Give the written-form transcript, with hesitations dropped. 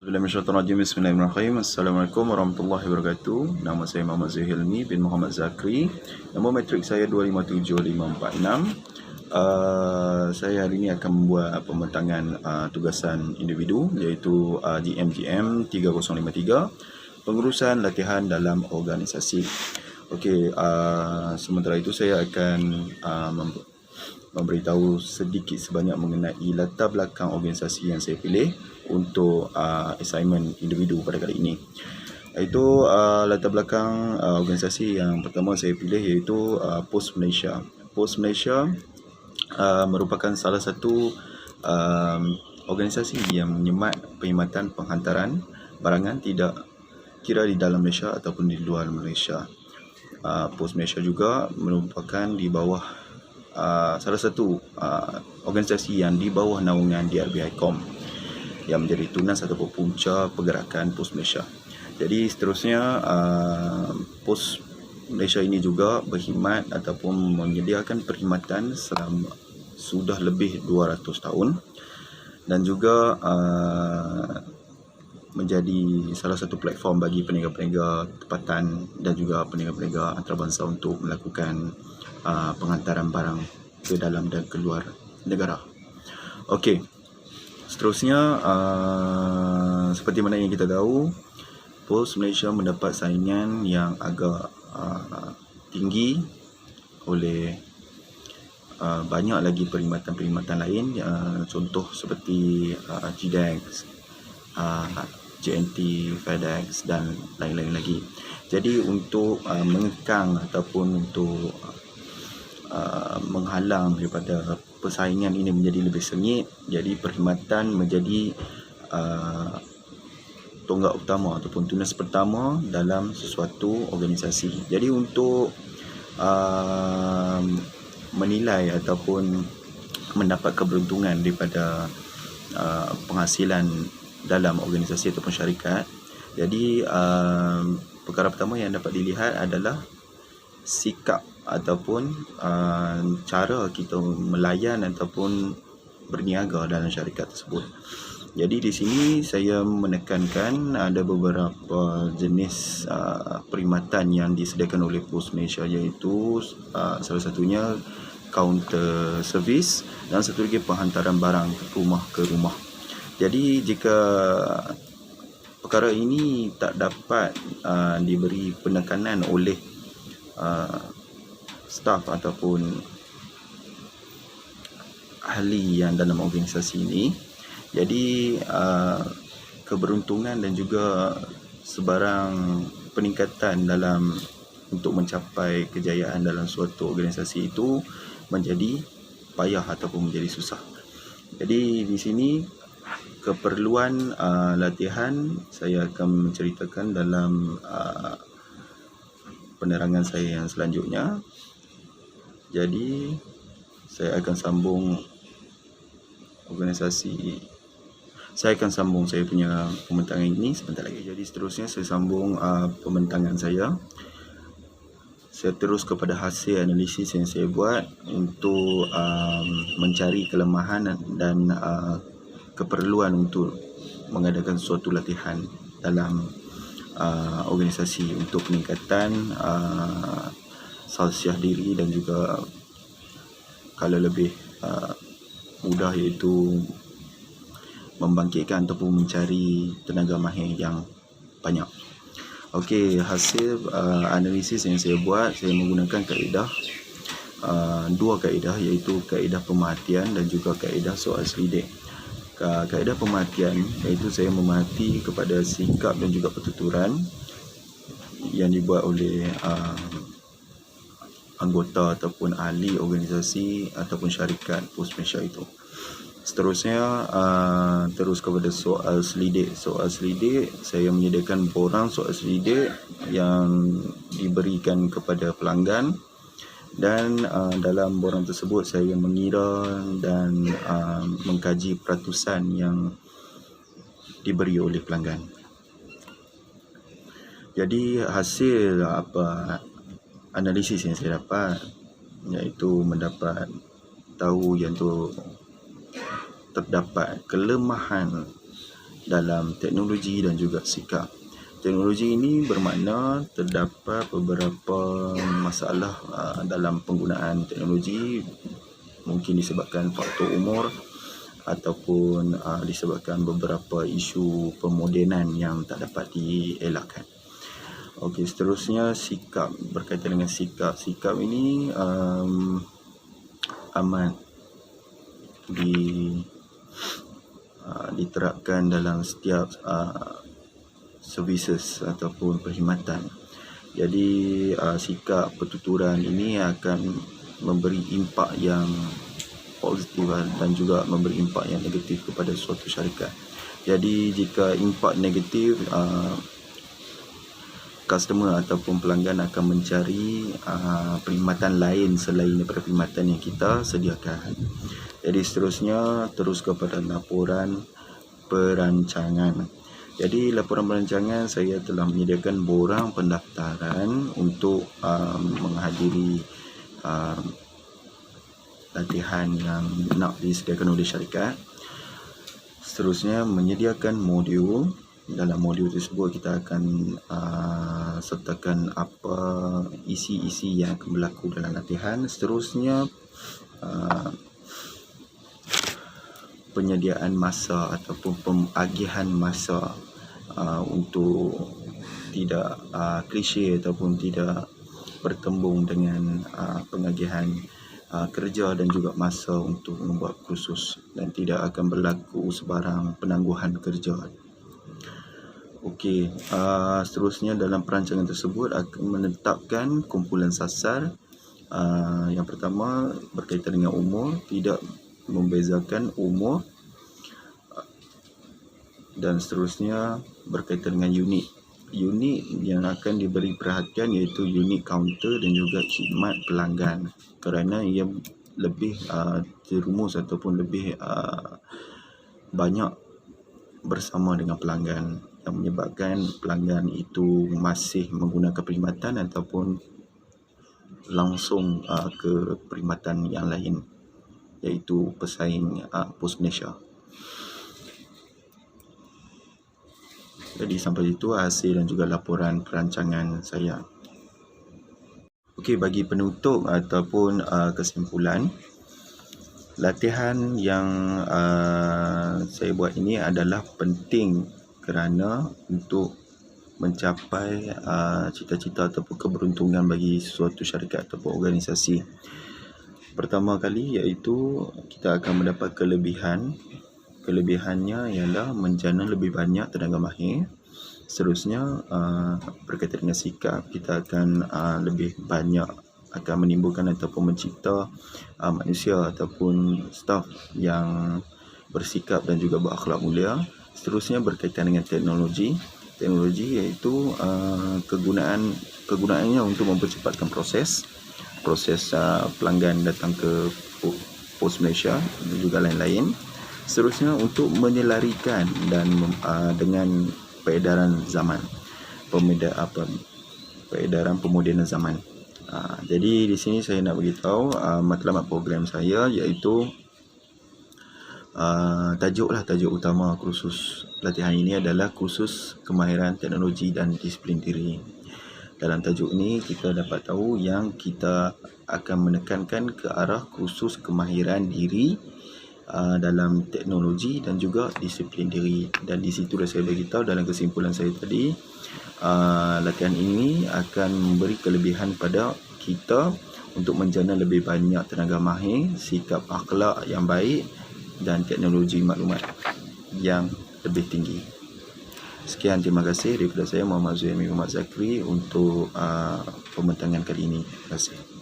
Bismillahirrahmanirrahim. Assalamualaikum warahmatullahi wabarakatuh. Nama saya Muhammad Zuhilmi bin Muhammad Zakri. Nombor matrik saya 257546. Saya hari ini akan membuat pembentangan tugasan individu iaitu GMGM 3053, pengurusan latihan dalam organisasi. Okey, sementara itu saya akan memberitahu sedikit sebanyak mengenai latar belakang organisasi yang saya pilih untuk assignment individu pada kali ini. Iaitu latar belakang organisasi yang pertama saya pilih iaitu POS Malaysia. POS Malaysia merupakan salah satu organisasi yang menyemat perkhidmatan penghantaran barangan tidak kira di dalam Malaysia ataupun di luar Malaysia. POS Malaysia juga merupakan di bawah salah satu organisasi yang di bawah naungan DRBICOM yang menjadi tunas ataupun punca pergerakan POS Malaysia. Jadi seterusnya POS Malaysia ini juga berkhidmat ataupun menyediakan perkhidmatan selama sudah lebih 200 tahun dan juga menjadi salah satu platform bagi peniaga-peniaga tempatan dan juga peniaga-peniaga antarabangsa untuk melakukan penghantaran barang ke dalam dan keluar negara. Okey, seterusnya seperti mana yang kita tahu, POS Malaysia mendapat saingan yang agak tinggi oleh banyak lagi perkhidmatan-perkhidmatan lain, contoh seperti GDEX, JNT, FedEx dan lain-lain lagi. Jadi untuk mengekang ataupun untuk menghalang daripada persaingan ini menjadi lebih sengit, jadi perkhidmatan menjadi tonggak utama ataupun tunas pertama dalam sesuatu organisasi. Jadi untuk menilai ataupun mendapat keberuntungan daripada penghasilan dalam organisasi ataupun syarikat, jadi perkara pertama yang dapat dilihat adalah sikap ataupun cara kita melayan ataupun berniaga dalam syarikat tersebut. Jadi di sini saya menekankan ada beberapa jenis perkhidmatan yang disediakan oleh POS Malaysia, iaitu salah satunya counter service dan satu lagi penghantaran barang rumah ke rumah. Jadi jika perkara ini tak dapat diberi penekanan oleh staf ataupun ahli yang dalam organisasi ini, jadi keberuntungan dan juga sebarang peningkatan dalam untuk mencapai kejayaan dalam suatu organisasi itu menjadi payah ataupun menjadi susah. Jadi di sini keperluan latihan saya akan menceritakan dalam penerangan saya yang selanjutnya. Jadi saya akan sambung saya punya pembentangan ini sebentar lagi. Jadi seterusnya saya sambung pembentangan saya. Saya terus kepada hasil analisis yang saya buat untuk mencari kelemahan dan keperluan untuk mengadakan suatu latihan dalam organisasi untuk peningkatan salsiah diri dan juga kalau lebih mudah iaitu membangkitkan ataupun mencari tenaga mahir yang banyak. Okey, hasil analisis yang saya buat, saya menggunakan dua kaedah, iaitu kaedah pemerhatian dan juga kaedah soal selidik. Kaedah pemerhatian iaitu saya memerhati kepada sikap dan juga pertuturan yang dibuat oleh anggota ataupun ahli organisasi ataupun syarikat POS Malaysia itu. Seterusnya terus kepada soal selidik. Soal selidik, saya menyediakan borang soal selidik yang diberikan kepada pelanggan dan dalam borang tersebut saya mengira dan mengkaji peratusan yang diberi oleh pelanggan. Jadi hasil analisis yang saya dapat iaitu mendapat tahu yang terdapat kelemahan dalam teknologi dan juga sikap. Teknologi ini bermakna terdapat beberapa masalah dalam penggunaan teknologi, mungkin disebabkan faktor umur ataupun disebabkan beberapa isu pemodenan yang tak dapat dielakkan. Okey, seterusnya sikap. Berkaitan dengan sikap. Sikap ini amat diterapkan dalam setiap services ataupun perkhidmatan. Jadi sikap pertuturan ini akan memberi impak yang positif dan juga memberi impak yang negatif kepada suatu syarikat. Jadi jika impak negatif, customer ataupun pelanggan akan mencari perkhidmatan lain selain daripada perkhidmatan yang kita sediakan. Jadi seterusnya terus kepada laporan perancangan. Jadi laporan perancangan, saya telah menyediakan borang pendaftaran untuk menghadiri latihan yang nak disediakan oleh syarikat. Seterusnya menyediakan modul. Dalam modul tersebut kita akan sertakan apa isi-isi yang akan berlaku dalam latihan. Seterusnya penyediaan masa ataupun pengagihan masa untuk tidak klise ataupun tidak bertembung dengan pengagihan kerja dan juga masa untuk membuat kursus, dan tidak akan berlaku sebarang penangguhan kerja. Okey, seterusnya dalam perancangan tersebut akan menetapkan kumpulan sasar. Yang pertama berkaitan dengan umur, tidak membezakan umur, dan seterusnya berkaitan dengan unit. Unit yang akan diberi perhatian iaitu unit kaunter dan juga khidmat pelanggan, kerana ia lebih jerumus ataupun lebih banyak bersama dengan pelanggan, yang menyebabkan pelanggan itu masih menggunakan perkhidmatan ataupun langsung ke perkhidmatan yang lain, iaitu pesaing Pos Malaysia. Jadi sampai itu hasil dan juga laporan perancangan saya. Okey, bagi penutup ataupun kesimpulan, latihan yang saya buat ini adalah penting kerana untuk mencapai cita-cita ataupun keberuntungan bagi suatu syarikat ataupun organisasi. Pertama kali iaitu kita akan mendapat kelebihan. Kelebihannya ialah menjana lebih banyak tenaga mahir. Seterusnya berkaitan dengan sikap, kita akan lebih banyak akan menimbulkan ataupun mencipta manusia ataupun staf yang bersikap dan juga berakhlak mulia. Seterusnya berkaitan dengan teknologi. Teknologi iaitu kegunaannya untuk mempercepatkan proses pelanggan datang ke Pos Malaysia dan juga lain-lain. Seterusnya untuk menyelarikan dan dengan peredaran zaman, peredaran pemodenan zaman. Jadi di sini saya nak beritahu matlamat program saya iaitu tajuk utama kursus latihan ini adalah kursus kemahiran teknologi dan disiplin diri. Dalam tajuk ini kita dapat tahu yang kita akan menekankan ke arah kursus kemahiran diri dalam teknologi dan juga disiplin diri. Dan di situ dah saya beritahu dalam kesimpulan saya tadi, latihan ini akan memberi kelebihan pada kita untuk menjana lebih banyak tenaga mahir, sikap akhlak yang baik dan teknologi maklumat yang lebih tinggi. Sekian, terima kasih daripada saya Muhammad Zuhairi Muhammad Zakri untuk pembentangan kali ini. Terima kasih.